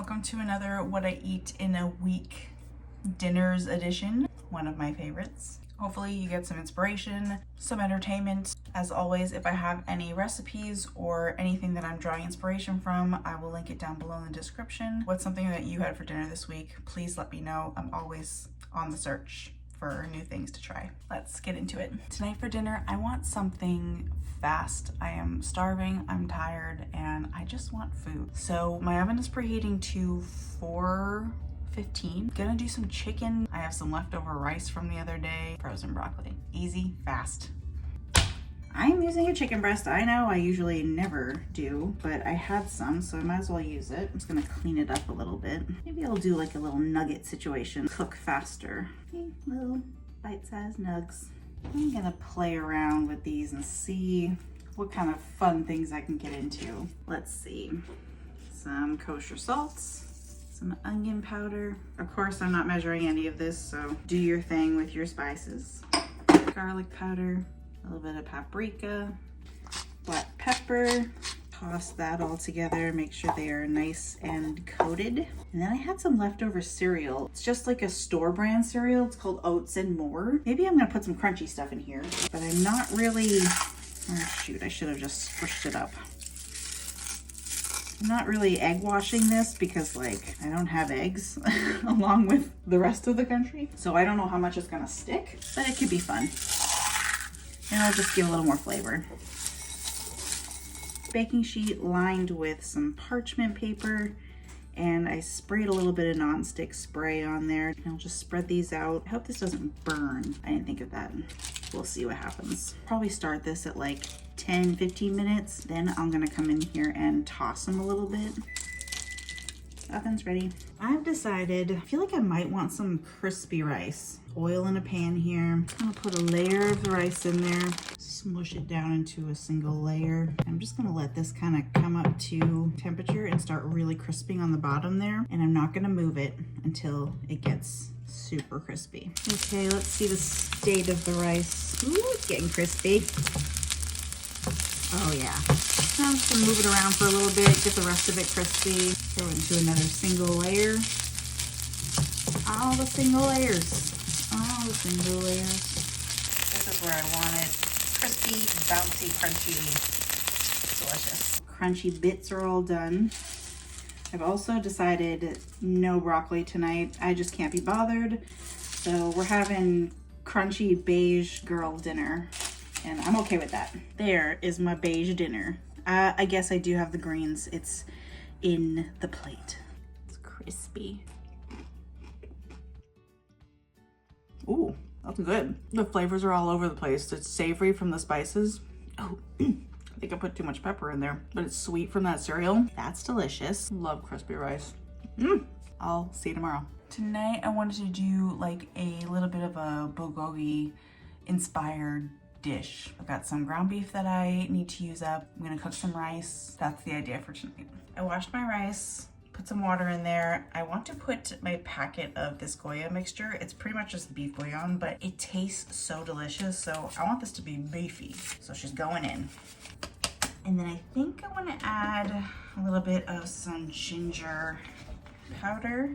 Welcome to another What I Eat in a Week dinners edition, one of my favorites. Hopefully you get some inspiration, some entertainment. As always, if I have any recipes or anything that I'm drawing inspiration from, I will link it down below in the description. What's something that you had for dinner this week? Please let me know. I'm always on the search for new things to try. Let's get into it. Tonight for dinner, I want something fast. I am starving, I'm tired, and I just want food. So my oven is preheating to 415. Gonna do some chicken. I have some leftover rice from the other day. Frozen broccoli. Easy, fast. I'm using a chicken breast. I know I usually never do, but I had some, so I might as well use it. I'm just gonna clean it up a little bit. Maybe I'll do like a little nugget situation. Cook faster. Okay, little bite-sized nugs. I'm gonna play around with these and see what kind of fun things I can get into. Let's see. Some kosher salts, some onion powder. Of course, I'm not measuring any of this, so do your thing with your spices. Garlic powder, a little bit of paprika, black pepper. Toss that all together, make sure they are nice and coated. And then I had some leftover cereal. It's just like a store brand cereal. It's called Oats and More. Maybe I'm gonna put some crunchy stuff in here, but I'm not really, oh shoot, I should have just squished it up. I'm not really egg washing this because like I don't have eggs along with the rest of the country. So I don't know how much it's gonna stick, but it could be fun. And I'll just give a little more flavor. Baking sheet lined with some parchment paper, and I sprayed a little bit of nonstick spray on there. And I'll just spread these out. I hope this doesn't burn. I didn't think of that. We'll see what happens. Probably start this at like 10-15 minutes. Then I'm gonna come in here and toss them a little bit. Oven's ready. I've decided, I feel like I might want some crispy rice. Oil in a pan here. I'm gonna put a layer of the rice in there, smush it down into a single layer. I'm just gonna let this kind of come up to temperature and start really crisping on the bottom there. And I'm not gonna move it until it gets super crispy. Okay, let's see the state of the rice. Ooh, it's getting crispy. Oh yeah. I'm just gonna move it around for a little bit, get the rest of it crispy. Throw into another single layer. All the single layers. All the single layers. This is where I want it. Crispy, bouncy, crunchy, delicious. Crunchy bits are all done. I've also decided no broccoli tonight. I just can't be bothered. So we're having crunchy beige girl dinner. And I'm okay with that. There is my beige dinner. I guess I do have the greens. It's in the plate. It's crispy. Ooh, that's good. The flavors are all over the place. It's savory from the spices. Oh, I think I put too much pepper in there, but it's sweet from that cereal. That's delicious. Love crispy rice. I'll see you tomorrow. Tonight, I wanted to do like a little bit of a Bulgogi inspired dish. I've got some ground beef that I need to use up. I'm gonna cook some rice. That's the idea for tonight. I washed my rice, put some water in there. I want to put my packet of this Goya mixture. It's pretty much just beef bouillon, but it tastes so delicious. So I want this to be beefy. So she's going in. And then I think I wanna add a little bit of some ginger powder.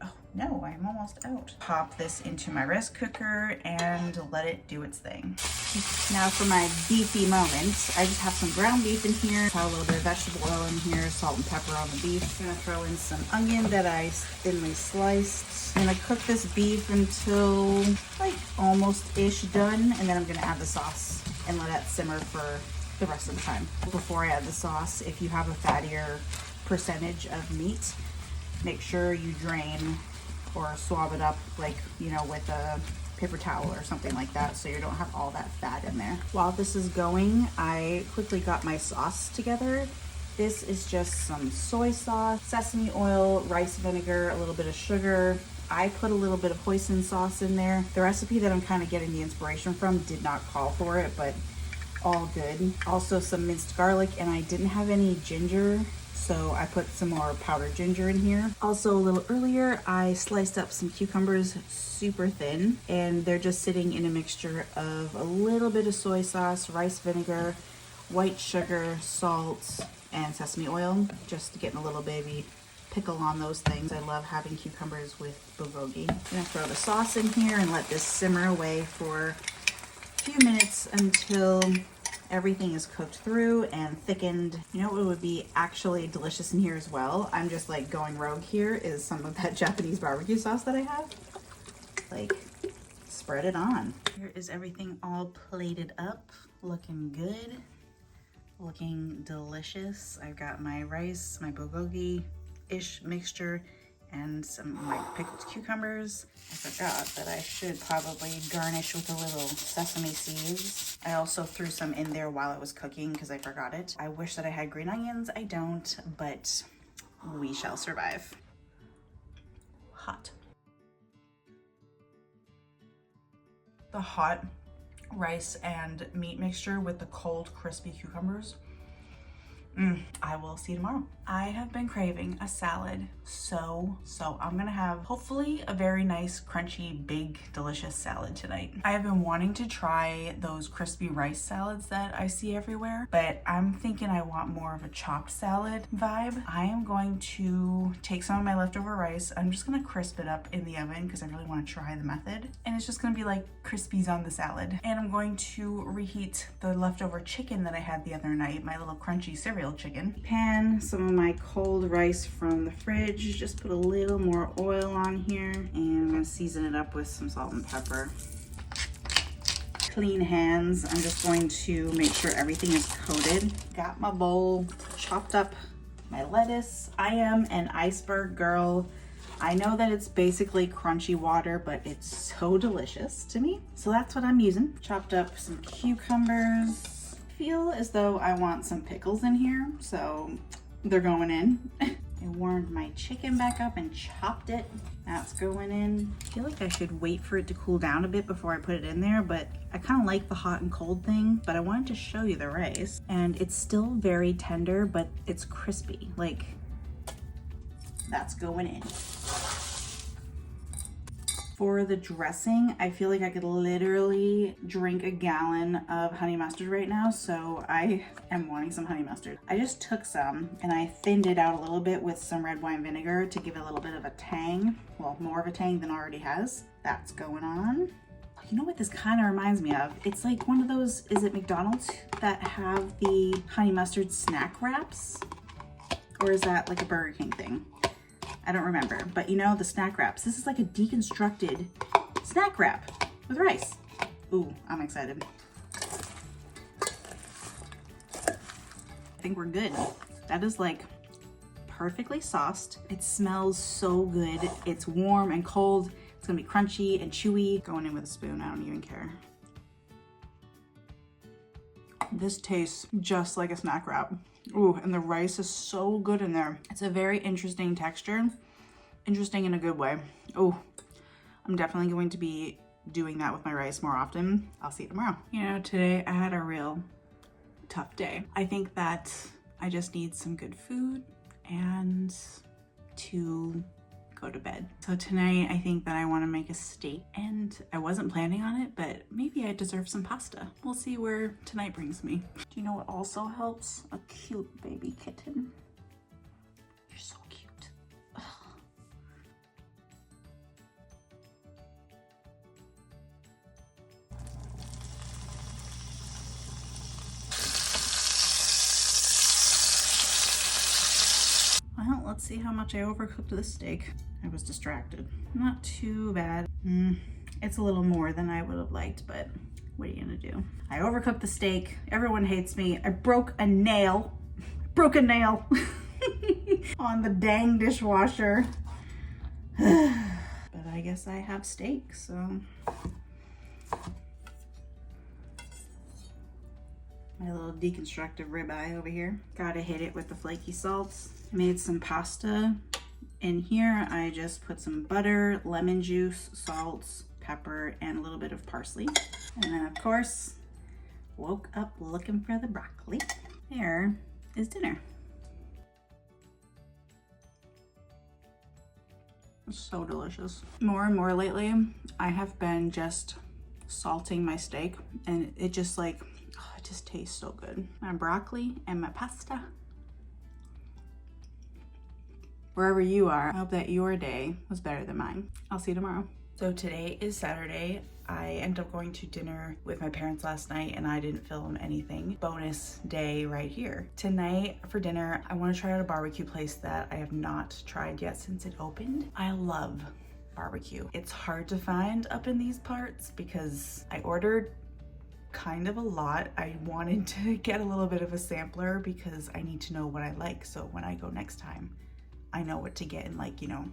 Oh no, I'm almost out. Pop this into my rice cooker and let it do its thing. Now for my beefy moment, I just have some ground beef in here, a little bit of vegetable oil in here, salt and pepper on the beef. I'm gonna throw in some onion that I thinly sliced. I'm gonna cook this beef until like almost-ish done, and then I'm gonna add the sauce and let that simmer for the rest of the time. Before I add the sauce, if you have a fattier percentage of meat, make sure you drain or swab it up, like, you know, with a paper towel or something like that, so you don't have all that fat in there. While this is going, I quickly got my sauce together. This is just some soy sauce, sesame oil, rice vinegar, a little bit of sugar. I put a little bit of hoisin sauce in there. The recipe that I'm kind of getting the inspiration from did not call for it, but all good. Also some minced garlic, and I didn't have any ginger, so I put some more powdered ginger in here. Also a little earlier, I sliced up some cucumbers super thin, and they're just sitting in a mixture of a little bit of soy sauce, rice vinegar, white sugar, salt, and sesame oil, just getting a little baby pickle on those things. I love having cucumbers with bulgogi. I'm gonna throw the sauce in here and let this simmer away for a few minutes until everything is cooked through and thickened. You know what would be actually delicious in here as well? I'm just like going rogue here, is some of that Japanese barbecue sauce that I have. Like, spread it on. Here is everything all plated up, looking good, looking delicious. I've got my rice, my bulgogi-ish mixture, and some of my pickled cucumbers. I forgot that I should probably garnish with a little sesame seeds. I also threw some in there while it was cooking because I forgot it. I wish that I had green onions. I don't, but we shall survive. Hot. The hot rice and meat mixture with the cold, crispy cucumbers. I will see you tomorrow. I have been craving a salad so I'm gonna have hopefully a very nice, crunchy, big, delicious salad tonight. I have been wanting to try those crispy rice salads that I see everywhere, but I'm thinking I want more of a chopped salad vibe. I am going to take some of my leftover rice. I'm just gonna crisp it up in the oven because I really want to try the method. And it's just gonna be like Crispies on the salad. And I'm going to reheat the leftover chicken that I had the other night, my little crunchy cereal chicken. Pan some of my cold rice from the fridge, just put a little more oil on here, and I'm gonna season it up with some salt and pepper. Clean hands. I'm just going to make sure everything is coated. Got my bowl, chopped up my lettuce. I am an iceberg girl. I know that it's basically crunchy water, but it's so delicious to me. So that's what I'm using. Chopped up some cucumbers. Feel as though I want some pickles in here, so they're going in. I warmed my chicken back up and chopped it. That's going in. I feel like I should wait for it to cool down a bit before I put it in there, but I kind of like the hot and cold thing, but I wanted to show you the rice. And it's still very tender, but it's crispy. Like, that's going in. For the dressing, I feel like I could literally drink a gallon of honey mustard right now, so I am wanting some honey mustard. I just took some and I thinned it out a little bit with some red wine vinegar to give it a little bit of a tang. Well, more of a tang than it already has. That's going on. You know what this kind of reminds me of? It's like one of those, is it McDonald's, that have the honey mustard snack wraps? Or is that like a Burger King thing? I don't remember, but you know, the snack wraps. This is like a deconstructed snack wrap with rice. Ooh, I'm excited. I think we're good. That is like perfectly sauced. It smells so good. It's warm and cold. It's gonna be crunchy and chewy. Going in with a spoon, I don't even care. This tastes just like a snack wrap. Ooh, and the rice is so good in there. It's a very interesting texture. Interesting in a good way. Oh, I'm definitely going to be doing that with my rice more often. I'll see you tomorrow. You know, today I had a real tough day. I think that I just need some good food and to go to bed. So tonight I think that I want to make a steak, and I wasn't planning on it, but maybe I deserve some pasta. We'll see where tonight brings me. Do you know what also helps? A cute baby kitten. You're so cute. Ugh. Well, let's see how much I overcooked this steak. I was distracted. Not too bad. It's a little more than I would have liked, but what are you gonna do? I overcooked the steak. Everyone hates me. I broke a nail. Broke a nail on the dang dishwasher. But I guess I have steak, so. My little deconstructive ribeye over here. Gotta hit it with the flaky salts. Made some pasta. In here, I just put some butter, lemon juice, salt, pepper, and a little bit of parsley. And then, of course, woke up looking for the broccoli. There is dinner. It's so delicious. More and more lately, I have been just salting my steak, and it just like, oh, it just tastes so good. My broccoli and my pasta. wherever you are, I hope that your day was better than mine. I'll see you tomorrow. So today is Saturday. I ended up going to dinner with my parents last night and I didn't film anything. Bonus day right here. Tonight for dinner, I want to try out a barbecue place that I have not tried yet since it opened. I love barbecue. It's hard to find up in these parts because I ordered kind of a lot. I wanted to get a little bit of a sampler because I need to know what I like. So when I go next time, I know what to get in, like, you know,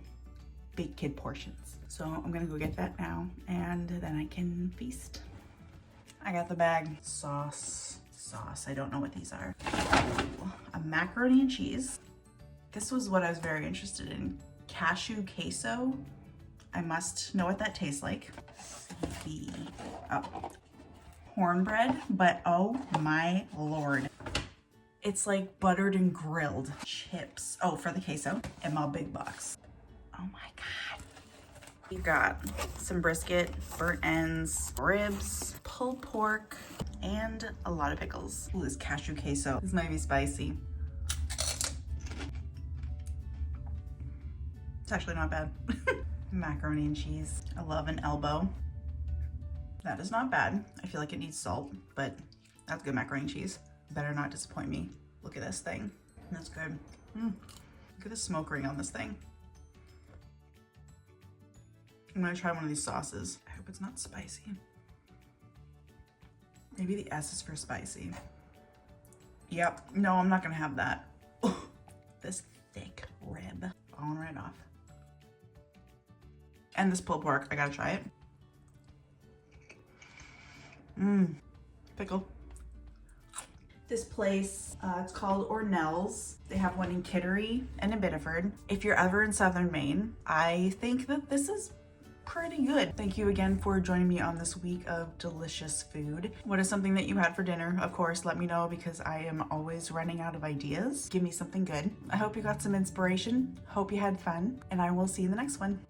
big kid portions. So I'm gonna go get that now and then I can feast. I got the bag. Sauce. I don't know what these are. Ooh, a macaroni and cheese. This was what I was very interested in. Cashew queso. I must know what that tastes like. Oh, cornbread, but oh my Lord. It's like buttered and grilled. Chips. Oh, for the queso. In my big box. Oh my God. We got some brisket, burnt ends, ribs, pulled pork, and a lot of pickles. Ooh, this cashew queso. This might be spicy. It's actually not bad. Macaroni and cheese. I love an elbow. That is not bad. I feel like it needs salt, but that's good macaroni and cheese. Better not disappoint me. Look at this thing. That's good. Look at the smoke ring on this thing. I'm gonna try one of these sauces. I hope it's not spicy. Maybe the S is for spicy. Yep, no, I'm not gonna have that. Ugh, this thick rib falling right off. And this pulled pork, I gotta try it. Pickle. This place, it's called Nell's. They have one in Kittery and in Biddeford. If you're ever in Southern Maine, I think that this is pretty good. Thank you again for joining me on this week of delicious food. What is something that you had for dinner? Of course, let me know because I am always running out of ideas. Give me something good. I hope you got some inspiration. Hope you had fun, and I will see you in the next one.